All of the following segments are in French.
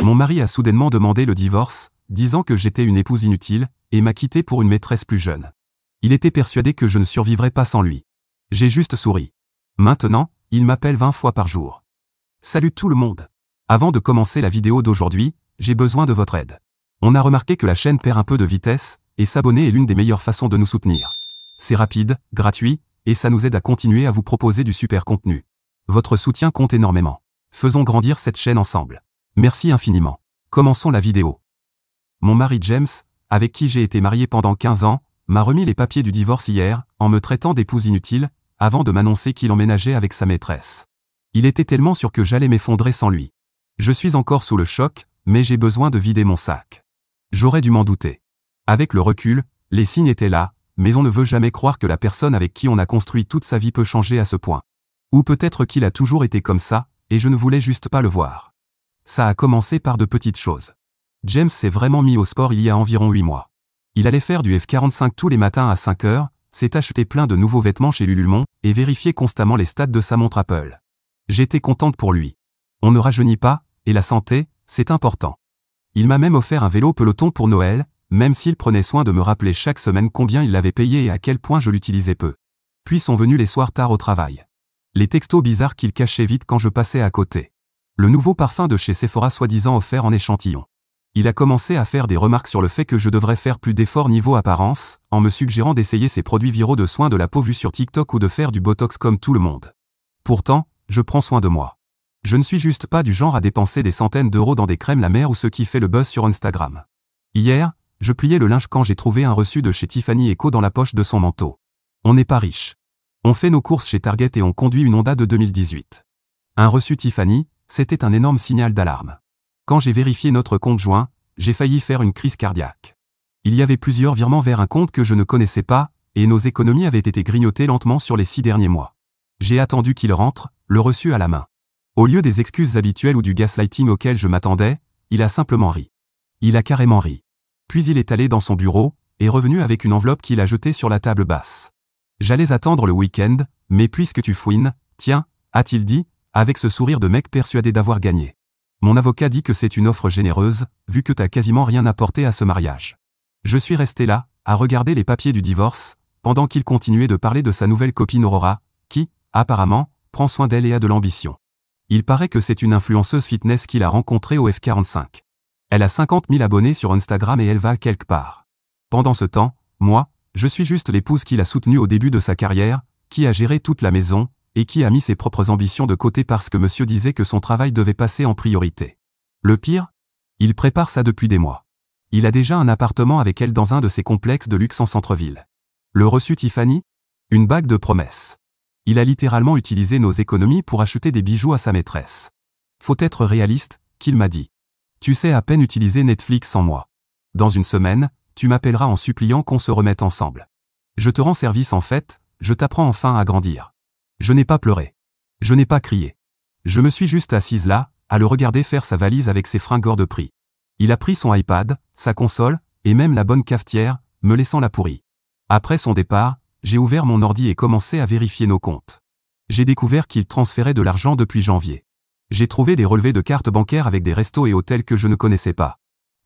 Mon mari a soudainement demandé le divorce, disant que j'étais une épouse inutile, et m'a quitté pour une maîtresse plus jeune. Il était persuadé que je ne survivrais pas sans lui. J'ai juste souri. Maintenant, il m'appelle 20 fois par jour. Salut tout le monde. Avant de commencer la vidéo d'aujourd'hui, j'ai besoin de votre aide. On a remarqué que la chaîne perd un peu de vitesse, et s'abonner est l'une des meilleures façons de nous soutenir. C'est rapide, gratuit, et ça nous aide à continuer à vous proposer du super contenu. Votre soutien compte énormément. Faisons grandir cette chaîne ensemble. Merci infiniment. Commençons la vidéo. Mon mari James, avec qui j'ai été marié pendant 15 ans, m'a remis les papiers du divorce hier, en me traitant d'épouse inutile, avant de m'annoncer qu'il emménageait avec sa maîtresse. Il était tellement sûr que j'allais m'effondrer sans lui. Je suis encore sous le choc, mais j'ai besoin de vider mon sac. J'aurais dû m'en douter. Avec le recul, les signes étaient là, mais on ne veut jamais croire que la personne avec qui on a construit toute sa vie peut changer à ce point. Ou peut-être qu'il a toujours été comme ça, et je ne voulais juste pas le voir. Ça a commencé par de petites choses. James s'est vraiment mis au sport il y a environ 8 mois. Il allait faire du F45 tous les matins à 5 heures, s'est acheté plein de nouveaux vêtements chez Lululemon, et vérifiait constamment les stats de sa montre Apple. J'étais contente pour lui. On ne rajeunit pas, et la santé, c'est important. Il m'a même offert un vélo peloton pour Noël, même s'il prenait soin de me rappeler chaque semaine combien il l'avait payé et à quel point je l'utilisais peu. Puis sont venus les soirs tard au travail. Les textos bizarres qu'il cachait vite quand je passais à côté. Le nouveau parfum de chez Sephora soi-disant offert en échantillon. Il a commencé à faire des remarques sur le fait que je devrais faire plus d'efforts niveau apparence, en me suggérant d'essayer ses produits viraux de soins de la peau vus sur TikTok ou de faire du Botox comme tout le monde. Pourtant, je prends soin de moi. Je ne suis juste pas du genre à dépenser des centaines d'euros dans des crèmes la mer ou ce qui fait le buzz sur Instagram. Hier, je pliais le linge quand j'ai trouvé un reçu de chez Tiffany & Co dans la poche de son manteau. On n'est pas riche. On fait nos courses chez Target et on conduit une Honda de 2018. Un reçu Tiffany, c'était un énorme signal d'alarme. Quand j'ai vérifié notre compte joint, j'ai failli faire une crise cardiaque. Il y avait plusieurs virements vers un compte que je ne connaissais pas, et nos économies avaient été grignotées lentement sur les 6 derniers mois. J'ai attendu qu'il rentre, le reçu à la main. Au lieu des excuses habituelles ou du gaslighting auquel je m'attendais, il a simplement ri. Il a carrément ri. Puis il est allé dans son bureau, et revenu avec une enveloppe qu'il a jetée sur la table basse. J'allais attendre le week-end, mais puisque tu fouines, tiens, a-t-il dit, avec ce sourire de mec persuadé d'avoir gagné. Mon avocat dit que c'est une offre généreuse, vu que t'as quasiment rien apporté à ce mariage. Je suis resté là, à regarder les papiers du divorce, pendant qu'il continuait de parler de sa nouvelle copine Aurora, qui, apparemment, prend soin d'elle et a de l'ambition. Il paraît que c'est une influenceuse fitness qu'il a rencontrée au F45. Elle a 50 000 abonnés sur Instagram et elle va quelque part. Pendant ce temps, moi, je suis juste l'épouse qu'il a soutenue au début de sa carrière, qui a géré toute la maison, et qui a mis ses propres ambitions de côté parce que monsieur disait que son travail devait passer en priorité. Le pire? Il prépare ça depuis des mois. Il a déjà un appartement avec elle dans un de ses complexes de luxe en centre-ville. Le reçu Tiffany? Une bague de promesse. Il a littéralement utilisé nos économies pour acheter des bijoux à sa maîtresse. Faut être réaliste, qu'il m'a dit. Tu sais à peine utiliser Netflix sans moi. Dans une semaine, tu m'appelleras en suppliant qu'on se remette ensemble. Je te rends service en fait, je t'apprends enfin à grandir. Je n'ai pas pleuré. Je n'ai pas crié. Je me suis juste assise là, à le regarder faire sa valise avec ses fringues hors de prix. Il a pris son iPad, sa console, et même la bonne cafetière, me laissant la pourrie. Après son départ, j'ai ouvert mon ordi et commencé à vérifier nos comptes. J'ai découvert qu'il transférait de l'argent depuis janvier. J'ai trouvé des relevés de cartes bancaires avec des restos et hôtels que je ne connaissais pas.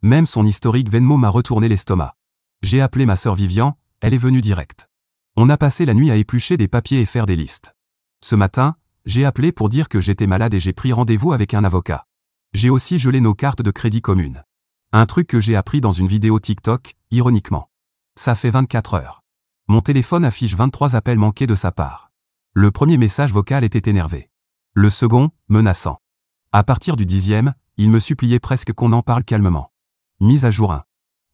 Même son historique Venmo m'a retourné l'estomac. J'ai appelé ma sœur Vivian, elle est venue direct. On a passé la nuit à éplucher des papiers et faire des listes. Ce matin, j'ai appelé pour dire que j'étais malade et j'ai pris rendez-vous avec un avocat. J'ai aussi gelé nos cartes de crédit communes. Un truc que j'ai appris dans une vidéo TikTok, ironiquement. Ça fait 24 heures. Mon téléphone affiche 23 appels manqués de sa part. Le premier message vocal était énervé. Le second, menaçant. À partir du 10e, il me suppliait presque qu'on en parle calmement. Mise à jour 1.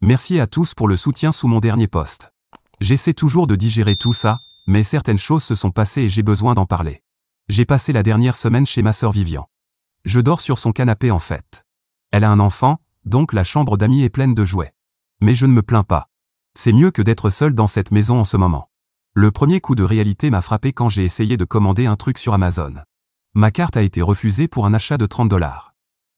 Merci à tous pour le soutien sous mon dernier post. J'essaie toujours de digérer tout ça, mais certaines choses se sont passées et j'ai besoin d'en parler. J'ai passé la dernière semaine chez ma sœur Vivian. Je dors sur son canapé en fait. Elle a un enfant, donc la chambre d'amis est pleine de jouets. Mais je ne me plains pas. C'est mieux que d'être seul dans cette maison en ce moment. Le premier coup de réalité m'a frappé quand j'ai essayé de commander un truc sur Amazon. Ma carte a été refusée pour un achat de 30 $.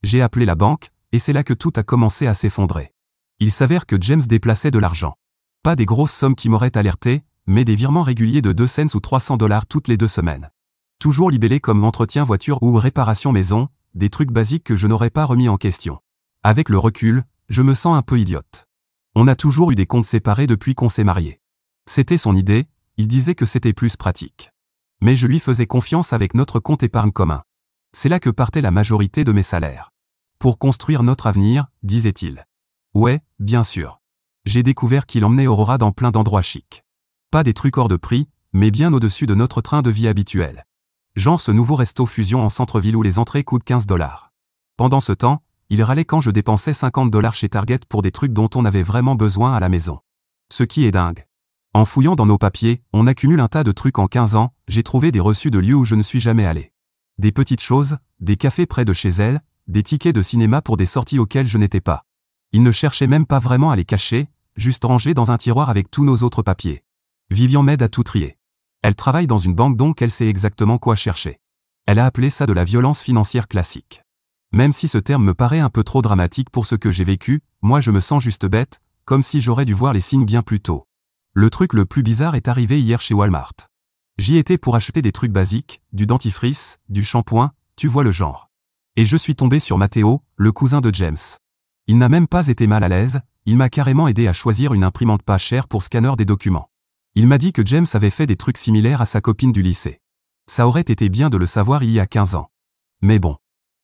J'ai appelé la banque, et c'est là que tout a commencé à s'effondrer. Il s'avère que James déplaçait de l'argent. Pas des grosses sommes qui m'auraient alerté, mais des virements réguliers de 2 cents ou 300 $ toutes les 2 semaines. Toujours libellés comme entretien voiture ou réparation maison, des trucs basiques que je n'aurais pas remis en question. Avec le recul, je me sens un peu idiote. On a toujours eu des comptes séparés depuis qu'on s'est mariés. C'était son idée, il disait que c'était plus pratique. Mais je lui faisais confiance avec notre compte épargne commun. C'est là que partait la majorité de mes salaires. Pour construire notre avenir, disait-il. Ouais, bien sûr. J'ai découvert qu'il emmenait Aurora dans plein d'endroits chics. Pas des trucs hors de prix, mais bien au-dessus de notre train de vie habituel. Genre ce nouveau resto fusion en centre-ville où les entrées coûtent 15 $. Pendant ce temps, il râlait quand je dépensais 50 $ chez Target pour des trucs dont on avait vraiment besoin à la maison. Ce qui est dingue. En fouillant dans nos papiers, on accumule un tas de trucs en 15 ans, j'ai trouvé des reçus de lieux où je ne suis jamais allé. Des petites choses, des cafés près de chez elle, des tickets de cinéma pour des sorties auxquelles je n'étais pas. Il ne cherchait même pas vraiment à les cacher, juste rangés dans un tiroir avec tous nos autres papiers. Vivian m'aide à tout trier. Elle travaille dans une banque donc elle sait exactement quoi chercher. Elle a appelé ça de la violence financière classique. Même si ce terme me paraît un peu trop dramatique pour ce que j'ai vécu, moi je me sens juste bête, comme si j'aurais dû voir les signes bien plus tôt. Le truc le plus bizarre est arrivé hier chez Walmart. J'y étais pour acheter des trucs basiques, du dentifrice, du shampoing, tu vois le genre. Et je suis tombé sur Matteo, le cousin de James. Il n'a même pas été mal à l'aise, il m'a carrément aidé à choisir une imprimante pas chère pour scanner des documents. Il m'a dit que James avait fait des trucs similaires à sa copine du lycée. Ça aurait été bien de le savoir il y a 15 ans. Mais bon.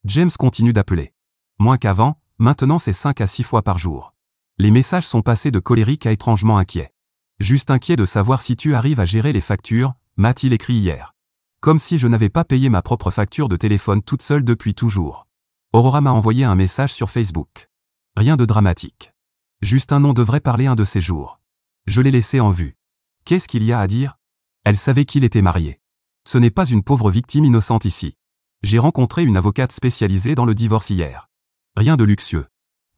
James continue d'appeler. Moins qu'avant, maintenant c'est 5 à 6 fois par jour. Les messages sont passés de colérique à étrangement inquiet. Juste inquiet de savoir si tu arrives à gérer les factures, m'a-t-il écrit hier. Comme si je n'avais pas payé ma propre facture de téléphone toute seule depuis toujours. Aurora m'a envoyé un message sur Facebook. Rien de dramatique. Juste un nom devrait parler un de ces jours. Je l'ai laissé en vue. Qu'est-ce qu'il y a à dire? Elle savait qu'il était marié. Ce n'est pas une pauvre victime innocente ici. J'ai rencontré une avocate spécialisée dans le divorce hier. Rien de luxueux.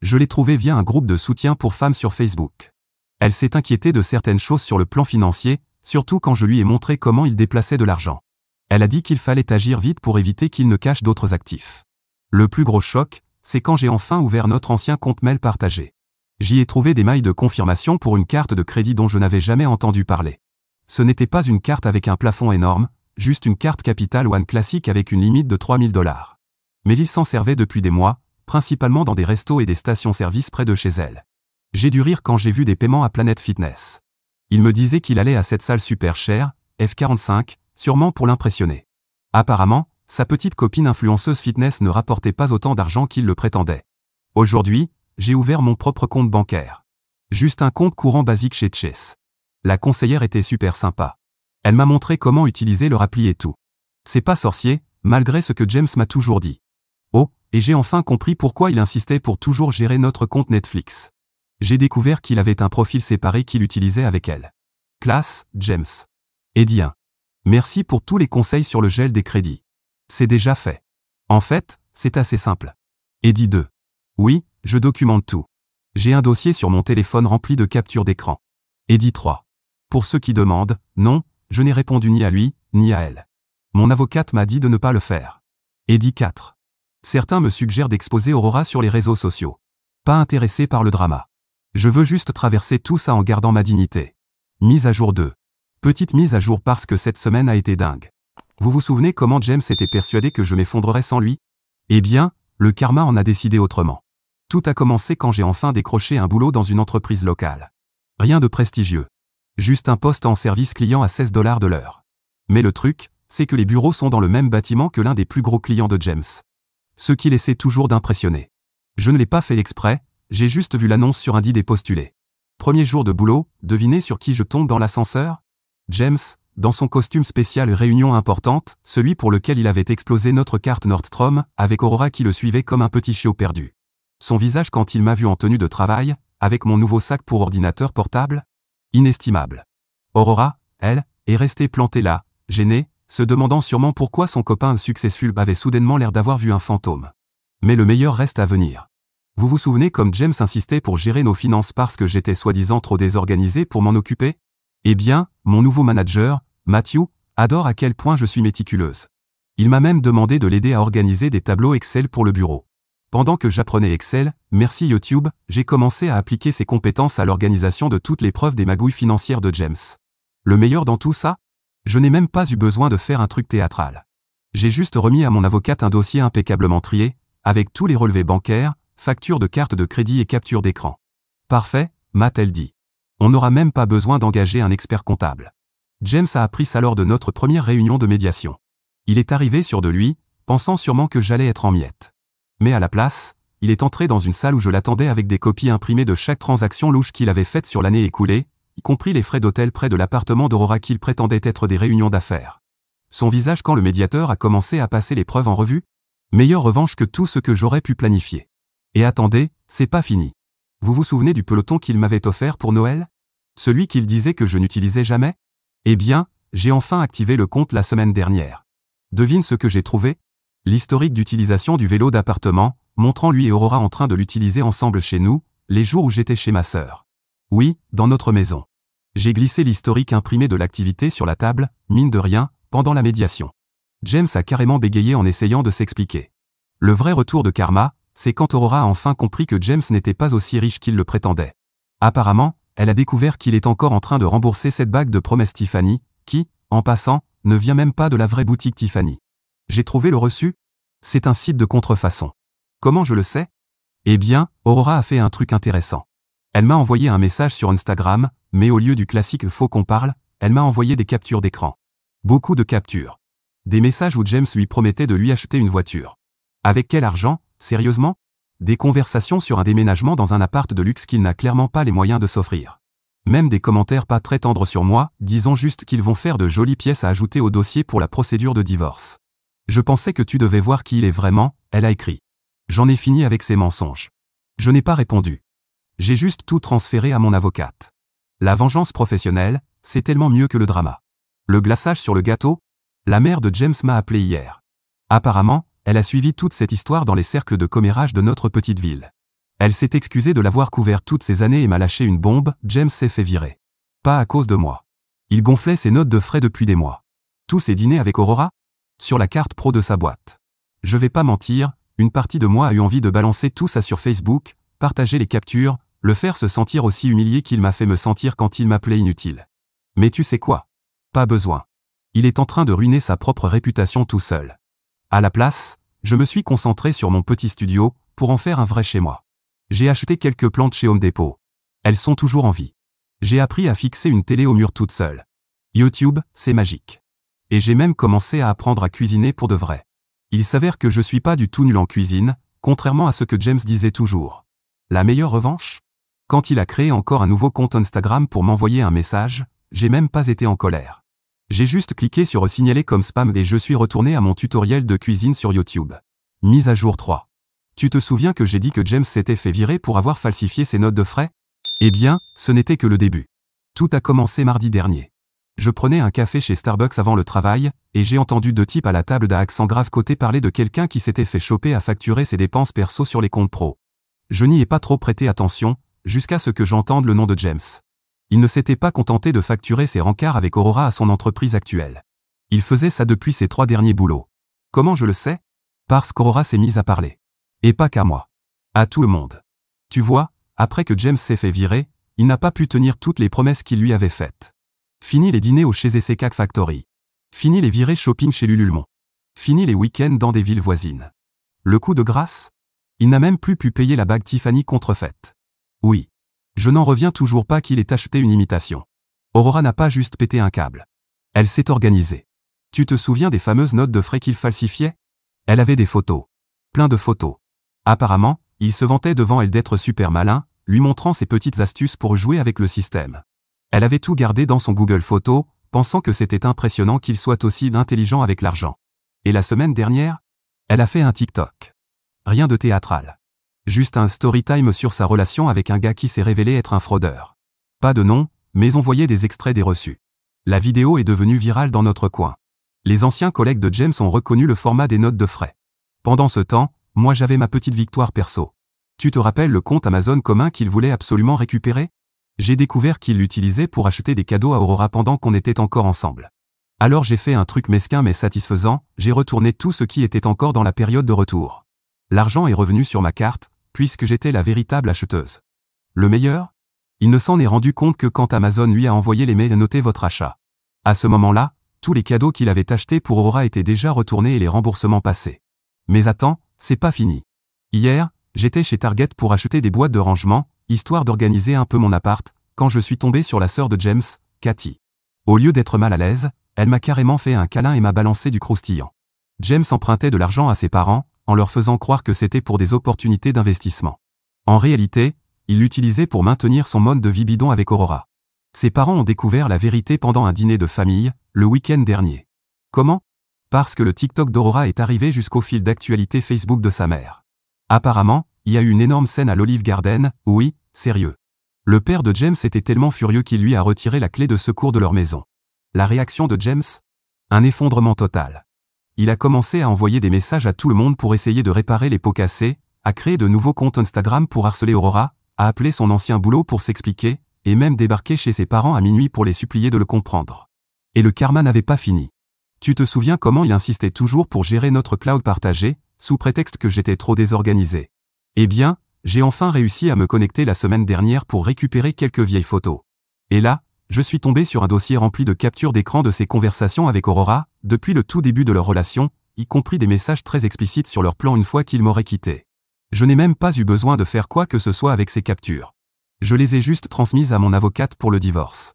Je l'ai trouvée via un groupe de soutien pour femmes sur Facebook. Elle s'est inquiétée de certaines choses sur le plan financier, surtout quand je lui ai montré comment il déplaçait de l'argent. Elle a dit qu'il fallait agir vite pour éviter qu'il ne cache d'autres actifs. Le plus gros choc, c'est quand j'ai enfin ouvert notre ancien compte mail partagé. J'y ai trouvé des mailles de confirmation pour une carte de crédit dont je n'avais jamais entendu parler. Ce n'était pas une carte avec un plafond énorme, juste une carte Capital One classique avec une limite de 3000 $. Mais il s'en servait depuis des mois, principalement dans des restos et des stations-service près de chez elle. J'ai dû rire quand j'ai vu des paiements à Planet Fitness. Il me disait qu'il allait à cette salle super chère, F45, sûrement pour l'impressionner. Apparemment, sa petite copine influenceuse fitness ne rapportait pas autant d'argent qu'il le prétendait. Aujourd'hui, j'ai ouvert mon propre compte bancaire. Juste un compte courant basique chez Chase. La conseillère était super sympa. Elle m'a montré comment utiliser leur appli et tout. C'est pas sorcier, malgré ce que James m'a toujours dit. Oh, et j'ai enfin compris pourquoi il insistait pour toujours gérer notre compte Netflix. J'ai découvert qu'il avait un profil séparé qu'il utilisait avec elle. Classe, James. Eddie 1. Merci pour tous les conseils sur le gel des crédits. C'est déjà fait. En fait, c'est assez simple. Eddie 2. Oui, je documente tout. J'ai un dossier sur mon téléphone rempli de captures d'écran. Eddie 3. Pour ceux qui demandent, non, je n'ai répondu ni à lui, ni à elle. Mon avocate m'a dit de ne pas le faire. Eddie 4. Certains me suggèrent d'exposer Aurora sur les réseaux sociaux. Pas intéressé par le drama. Je veux juste traverser tout ça en gardant ma dignité. Mise à jour 2. Petite mise à jour parce que cette semaine a été dingue. Vous vous souvenez comment James était persuadé que je m'effondrerais sans lui? Eh bien, le karma en a décidé autrement. Tout a commencé quand j'ai enfin décroché un boulot dans une entreprise locale. Rien de prestigieux. Juste un poste en service client à 16 $ de l'heure. Mais le truc, c'est que les bureaux sont dans le même bâtiment que l'un des plus gros clients de James. Ce qui essaie toujours d'impressionner. Je ne l'ai pas fait exprès, j'ai juste vu l'annonce sur Indeed et postulé. Premier jour de boulot, devinez sur qui je tombe dans l'ascenseur? James, dans son costume spécial réunion importante, celui pour lequel il avait explosé notre carte Nordstrom, avec Aurora qui le suivait comme un petit chiot perdu. Son visage quand il m'a vu en tenue de travail, avec mon nouveau sac pour ordinateur portable? Inestimable. Aurora, elle, est restée plantée là, gênée, se demandant sûrement pourquoi son copain successful avait soudainement l'air d'avoir vu un fantôme. Mais le meilleur reste à venir. Vous vous souvenez comme James insistait pour gérer nos finances parce que j'étais soi-disant trop désorganisé pour m'en occuper? Eh bien, mon nouveau manager, Matthew, adore à quel point je suis méticuleuse. Il m'a même demandé de l'aider à organiser des tableaux Excel pour le bureau. Pendant que j'apprenais Excel, merci YouTube, j'ai commencé à appliquer ces compétences à l'organisation de toutes les preuves des magouilles financières de James. Le meilleur dans tout ça? Je n'ai même pas eu besoin de faire un truc théâtral. J'ai juste remis à mon avocate un dossier impeccablement trié, avec tous les relevés bancaires, facture de carte de crédit et capture d'écran. Parfait, m'a-t-elle dit. On n'aura même pas besoin d'engager un expert comptable. James a appris ça lors de notre première réunion de médiation. Il est arrivé sûr de lui, pensant sûrement que j'allais être en miettes. Mais à la place, il est entré dans une salle où je l'attendais avec des copies imprimées de chaque transaction louche qu'il avait faite sur l'année écoulée, y compris les frais d'hôtel près de l'appartement d'Aurora qu'il prétendait être des réunions d'affaires. Son visage quand le médiateur a commencé à passer les preuves en revue? Meilleure revanche que tout ce que j'aurais pu planifier. Et attendez, c'est pas fini. Vous vous souvenez du peloton qu'il m'avait offert pour Noël? Celui qu'il disait que je n'utilisais jamais? Eh bien, j'ai enfin activé le compte la semaine dernière. Devine ce que j'ai trouvé? L'historique d'utilisation du vélo d'appartement, montrant lui et Aurora en train de l'utiliser ensemble chez nous, les jours où j'étais chez ma sœur. Oui, dans notre maison. J'ai glissé l'historique imprimé de l'activité sur la table, mine de rien, pendant la médiation. James a carrément bégayé en essayant de s'expliquer. Le vrai retour de karma, c'est quand Aurora a enfin compris que James n'était pas aussi riche qu'il le prétendait. Apparemment, elle a découvert qu'il est encore en train de rembourser cette bague de promesse Tiffany, qui, en passant, ne vient même pas de la vraie boutique Tiffany. J'ai trouvé le reçu? C'est un site de contrefaçon. Comment je le sais? Eh bien, Aurora a fait un truc intéressant. Elle m'a envoyé un message sur Instagram, mais au lieu du classique « faut qu'on parle », elle m'a envoyé des captures d'écran. Beaucoup de captures. Des messages où James lui promettait de lui acheter une voiture. Avec quel argent, sérieusement? Des conversations sur un déménagement dans un appart de luxe qu'il n'a clairement pas les moyens de s'offrir. Même des commentaires pas très tendres sur moi, disons juste qu'ils vont faire de jolies pièces à ajouter au dossier pour la procédure de divorce. Je pensais que tu devais voir qui il est vraiment, elle a écrit. J'en ai fini avec ces mensonges. Je n'ai pas répondu. J'ai juste tout transféré à mon avocate. La vengeance professionnelle, c'est tellement mieux que le drama. Le glaçage sur le gâteau? La mère de James m'a appelé hier. Apparemment, elle a suivi toute cette histoire dans les cercles de commérage de notre petite ville. Elle s'est excusée de l'avoir couvert toutes ces années et m'a lâché une bombe, James s'est fait virer. Pas à cause de moi. Il gonflait ses notes de frais depuis des mois. Tous ses dîners avec Aurora? Sur la carte pro de sa boîte. Je vais pas mentir, une partie de moi a eu envie de balancer tout ça sur Facebook, partager les captures, le faire se sentir aussi humilié qu'il m'a fait me sentir quand il m'appelait inutile. Mais tu sais quoi? Pas besoin. Il est en train de ruiner sa propre réputation tout seul. À la place, je me suis concentré sur mon petit studio, pour en faire un vrai chez moi. J'ai acheté quelques plantes chez Home Depot. Elles sont toujours en vie. J'ai appris à fixer une télé au mur toute seule. YouTube, c'est magique. Et j'ai même commencé à apprendre à cuisiner pour de vrai. Il s'avère que je suis pas du tout nul en cuisine, contrairement à ce que James disait toujours. La meilleure revanche? Quand il a créé encore un nouveau compte Instagram pour m'envoyer un message, j'ai même pas été en colère. J'ai juste cliqué sur signaler comme spam et je suis retourné à mon tutoriel de cuisine sur YouTube. Mise à jour 3. Tu te souviens que j'ai dit que James s'était fait virer pour avoir falsifié ses notes de frais? Eh bien, ce n'était que le début. Tout a commencé mardi dernier. Je prenais un café chez Starbucks avant le travail, et j'ai entendu deux types à la table d'un accent grave côté parler de quelqu'un qui s'était fait choper à facturer ses dépenses perso sur les comptes pro. Je n'y ai pas trop prêté attention, jusqu'à ce que j'entende le nom de James. Il ne s'était pas contenté de facturer ses rencarts avec Aurora à son entreprise actuelle. Il faisait ça depuis ses 3 derniers boulots. Comment je le sais? Parce qu'Aurora s'est mise à parler. Et pas qu'à moi. À tout le monde. Tu vois, après que James s'est fait virer, il n'a pas pu tenir toutes les promesses qu'il lui avait faites. Fini les dîners au chez Cake Factory. Fini les virées shopping chez Lululmont. Fini les week-ends dans des villes voisines. Le coup de grâce? Il n'a même plus pu payer la bague Tiffany contrefaite. Oui. Je n'en reviens toujours pas qu'il ait acheté une imitation. Aurora n'a pas juste pété un câble. Elle s'est organisée. Tu te souviens des fameuses notes de frais qu'il falsifiait? Elle avait des photos. Plein de photos. Apparemment, il se vantait devant elle d'être super malin, lui montrant ses petites astuces pour jouer avec le système. Elle avait tout gardé dans son Google Photos, pensant que c'était impressionnant qu'il soit aussi intelligent avec l'argent. Et la semaine dernière, elle a fait un TikTok. Rien de théâtral. Juste un story time sur sa relation avec un gars qui s'est révélé être un fraudeur. Pas de nom, mais on voyait des extraits des reçus. La vidéo est devenue virale dans notre coin. Les anciens collègues de James ont reconnu le format des notes de frais. Pendant ce temps, moi j'avais ma petite victoire perso. Tu te rappelles le compte Amazon commun qu'il voulait absolument récupérer? J'ai découvert qu'il l'utilisait pour acheter des cadeaux à Aurora pendant qu'on était encore ensemble. Alors j'ai fait un truc mesquin mais satisfaisant, j'ai retourné tout ce qui était encore dans la période de retour. L'argent est revenu sur ma carte, puisque j'étais la véritable acheteuse. Le meilleur? Il ne s'en est rendu compte que quand Amazon lui a envoyé les mails noter votre achat. À ce moment-là, tous les cadeaux qu'il avait achetés pour Aurora étaient déjà retournés et les remboursements passés. Mais attends, c'est pas fini. Hier, J'étais chez Target pour acheter des boîtes de rangement, histoire d'organiser un peu mon appart, quand je suis tombé sur la sœur de James, Cathy. Au lieu d'être mal à l'aise, elle m'a carrément fait un câlin et m'a balancé du croustillant. James empruntait de l'argent à ses parents, en leur faisant croire que c'était pour des opportunités d'investissement. En réalité, il l'utilisait pour maintenir son mode de vie bidon avec Aurora. Ses parents ont découvert la vérité pendant un dîner de famille, le week-end dernier. Comment? Parce que le TikTok d'Aurora est arrivé jusqu'au fil d'actualité Facebook de sa mère. Apparemment, il y a eu une énorme scène à l'Olive Garden, oui, sérieux. Le père de James était tellement furieux qu'il lui a retiré la clé de secours de leur maison. La réaction de James? Un effondrement total. Il a commencé à envoyer des messages à tout le monde pour essayer de réparer les pots cassés, à créer de nouveaux comptes Instagram pour harceler Aurora, à appeler son ancien boulot pour s'expliquer, et même débarquer chez ses parents à minuit pour les supplier de le comprendre. Et le karma n'avait pas fini. Tu te souviens comment il insistait toujours pour gérer notre cloud partagé, sous prétexte que j'étais trop désorganisé. Eh bien, j'ai enfin réussi à me connecter la semaine dernière pour récupérer quelques vieilles photos. Et là, je suis tombé sur un dossier rempli de captures d'écran de ses conversations avec Aurora, depuis le tout début de leur relation, y compris des messages très explicites sur leur plan une fois qu'il m'aurait quitté. Je n'ai même pas eu besoin de faire quoi que ce soit avec ces captures. Je les ai juste transmises à mon avocate pour le divorce.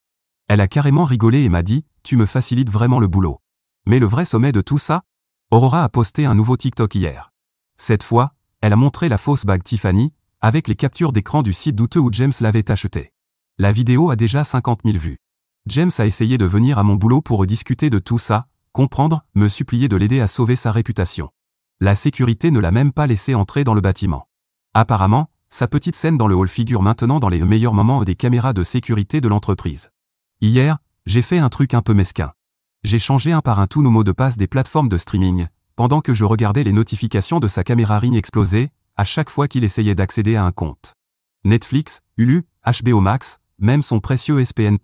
Elle a carrément rigolé et m'a dit « Tu me facilites vraiment le boulot ». Mais le vrai sommet de tout ça? Aurora a posté un nouveau TikTok hier. Cette fois, elle a montré la fausse bague Tiffany, avec les captures d'écran du site douteux où James l'avait acheté. La vidéo a déjà 50 000 vues. James a essayé de venir à mon boulot pour discuter de tout ça, comprendre, me supplier de l'aider à sauver sa réputation. La sécurité ne l'a même pas laissé entrer dans le bâtiment. Apparemment, sa petite scène dans le hall figure maintenant dans les meilleurs moments des caméras de sécurité de l'entreprise. Hier, j'ai fait un truc un peu mesquin. J'ai changé un par un tous nos mots de passe des plateformes de streaming, pendant que je regardais les notifications de sa caméra Ring exploser, à chaque fois qu'il essayait d'accéder à un compte. Netflix, Hulu, HBO Max, même son précieux SPN+.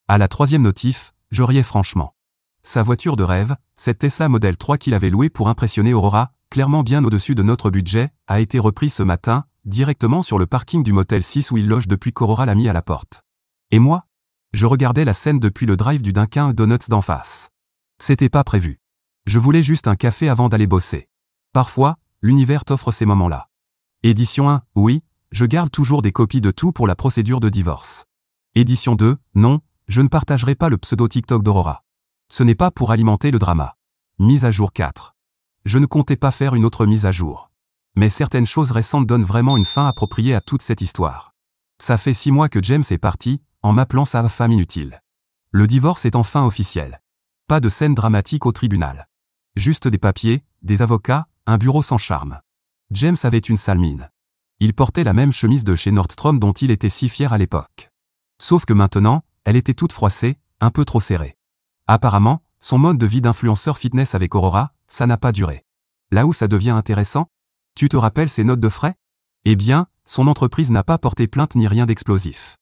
À la troisième notif, je riais franchement. Sa voiture de rêve, cette Tesla Model 3 qu'il avait louée pour impressionner Aurora, clairement bien au-dessus de notre budget, a été reprise ce matin, directement sur le parking du Motel 6 où il loge depuis qu'Aurora l'a mis à la porte. Et moi? Je regardais la scène depuis le drive du Dunkin' Donuts d'en face. C'était pas prévu. Je voulais juste un café avant d'aller bosser. Parfois, l'univers t'offre ces moments-là. Édition 1, oui, je garde toujours des copies de tout pour la procédure de divorce. Édition 2, non, je ne partagerai pas le pseudo TikTok d'Aurora. Ce n'est pas pour alimenter le drama. Mise à jour 4. Je ne comptais pas faire une autre mise à jour. Mais certaines choses récentes donnent vraiment une fin appropriée à toute cette histoire. Ça fait 6 mois que James est parti, en m'appelant sa femme inutile. Le divorce est enfin officiel. Pas de scène dramatique au tribunal. Juste des papiers, des avocats, un bureau sans charme. James avait une sale mine. Il portait la même chemise de chez Nordstrom dont il était si fier à l'époque. Sauf que maintenant, elle était toute froissée, un peu trop serrée. Apparemment, son mode de vie d'influenceur fitness avec Aurora, ça n'a pas duré. Là où ça devient intéressant? Tu te rappelles ses notes de frais? Eh bien, son entreprise n'a pas porté plainte ni rien d'explosif.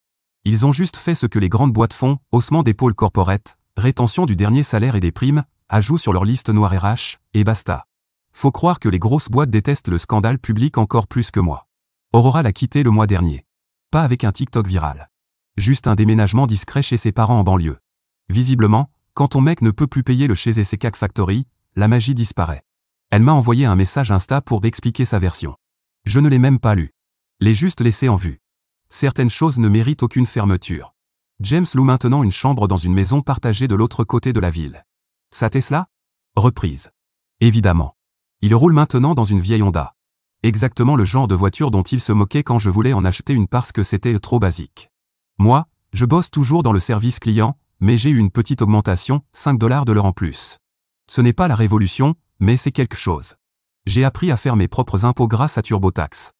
Ils ont juste fait ce que les grandes boîtes font, haussement d'épaules corporate, rétention du dernier salaire et des primes, ajout sur leur liste noire RH, et basta. Faut croire que les grosses boîtes détestent le scandale public encore plus que moi. Aurora l'a quitté le mois dernier. Pas avec un TikTok viral. Juste un déménagement discret chez ses parents en banlieue. Visiblement, quand ton mec ne peut plus payer le chez Cake Factory, la magie disparaît. Elle m'a envoyé un message Insta pour expliquer sa version. Je ne l'ai même pas lu. L'ai juste laissé en vue. Certaines choses ne méritent aucune fermeture. James loue maintenant une chambre dans une maison partagée de l'autre côté de la ville. Sa Tesla? Reprise. Évidemment. Il roule maintenant dans une vieille Honda. Exactement le genre de voiture dont il se moquait quand je voulais en acheter une parce que c'était trop basique. Moi, je bosse toujours dans le service client, mais j'ai eu une petite augmentation, 5 $ de l'heure en plus. Ce n'est pas la révolution, mais c'est quelque chose. J'ai appris à faire mes propres impôts grâce à TurboTax.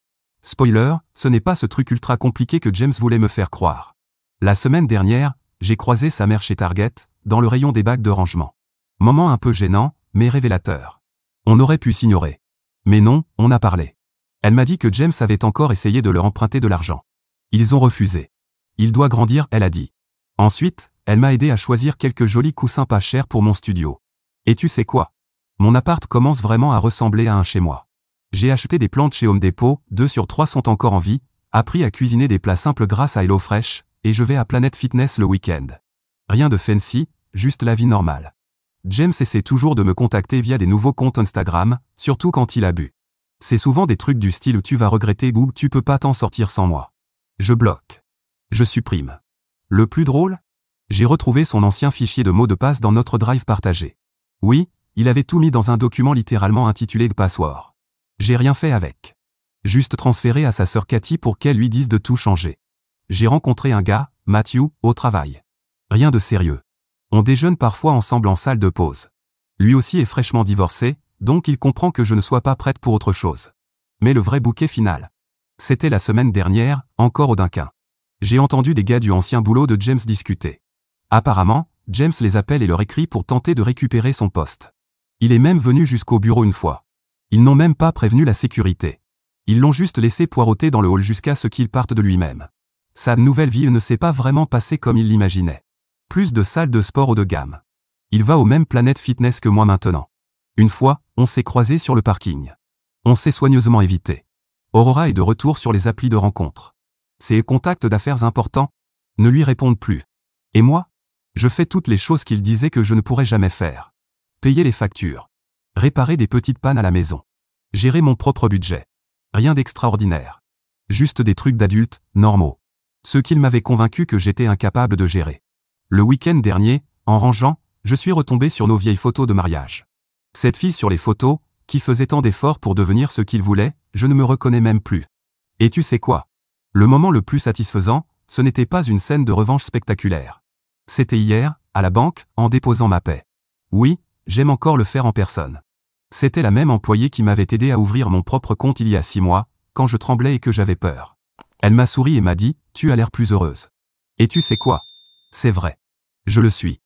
Spoiler, ce n'est pas ce truc ultra compliqué que James voulait me faire croire. La semaine dernière, j'ai croisé sa mère chez Target, dans le rayon des bacs de rangement. Moment un peu gênant, mais révélateur. On aurait pu s'ignorer. Mais non, on a parlé. Elle m'a dit que James avait encore essayé de leur emprunter de l'argent. Ils ont refusé. Il doit grandir, elle a dit. Ensuite, elle m'a aidé à choisir quelques jolis coussins pas chers pour mon studio. Et tu sais quoi? Mon appart commence vraiment à ressembler à un chez moi. J'ai acheté des plantes chez Home Depot, 2 sur 3 sont encore en vie, appris à cuisiner des plats simples grâce à HelloFresh, et je vais à Planet Fitness le week-end. Rien de fancy, juste la vie normale. James essaie toujours de me contacter via des nouveaux comptes Instagram, surtout quand il a bu. C'est souvent des trucs du style où tu vas regretter ou tu peux pas t'en sortir sans moi. Je bloque. Je supprime. Le plus drôle? J'ai retrouvé son ancien fichier de mots de passe dans notre drive partagé. Oui, il avait tout mis dans un document littéralement intitulé Password. J'ai rien fait avec. Juste transféré à sa sœur Cathy pour qu'elle lui dise de tout changer. J'ai rencontré un gars, Matthew, au travail. Rien de sérieux. On déjeune parfois ensemble en salle de pause. Lui aussi est fraîchement divorcé, donc il comprend que je ne sois pas prête pour autre chose. Mais le vrai bouquet final. C'était la semaine dernière, encore au Dunkin'. J'ai entendu des gars du ancien boulot de James discuter. Apparemment, James les appelle et leur écrit pour tenter de récupérer son poste. Il est même venu jusqu'au bureau une fois. Ils n'ont même pas prévenu la sécurité. Ils l'ont juste laissé poireauter dans le hall jusqu'à ce qu'il parte de lui-même. Sa nouvelle vie ne s'est pas vraiment passée comme il l'imaginait. Plus de salles de sport haut de gamme. Il va au même Planet Fitness que moi maintenant. Une fois, on s'est croisés sur le parking. On s'est soigneusement évité. Aurora est de retour sur les applis de rencontre. Ses contacts d'affaires importants ne lui répondent plus. Et moi? Je fais toutes les choses qu'il disait que je ne pourrais jamais faire. Payer les factures. Réparer des petites pannes à la maison. Gérer mon propre budget. Rien d'extraordinaire. Juste des trucs d'adultes, normaux. Ce qu'il m'avait convaincu que j'étais incapable de gérer. Le week-end dernier, en rangeant, je suis retombé sur nos vieilles photos de mariage. Cette fille sur les photos, qui faisait tant d'efforts pour devenir ce qu'il voulait, je ne me reconnais même plus. Et tu sais quoi? Le moment le plus satisfaisant, ce n'était pas une scène de revanche spectaculaire. C'était hier, à la banque, en déposant ma paie. Oui, j'aime encore le faire en personne. C'était la même employée qui m'avait aidé à ouvrir mon propre compte il y a 6 mois, quand je tremblais et que j'avais peur. Elle m'a souri et m'a dit, tu as l'air plus heureuse. Et tu sais quoi? C'est vrai. Je le suis.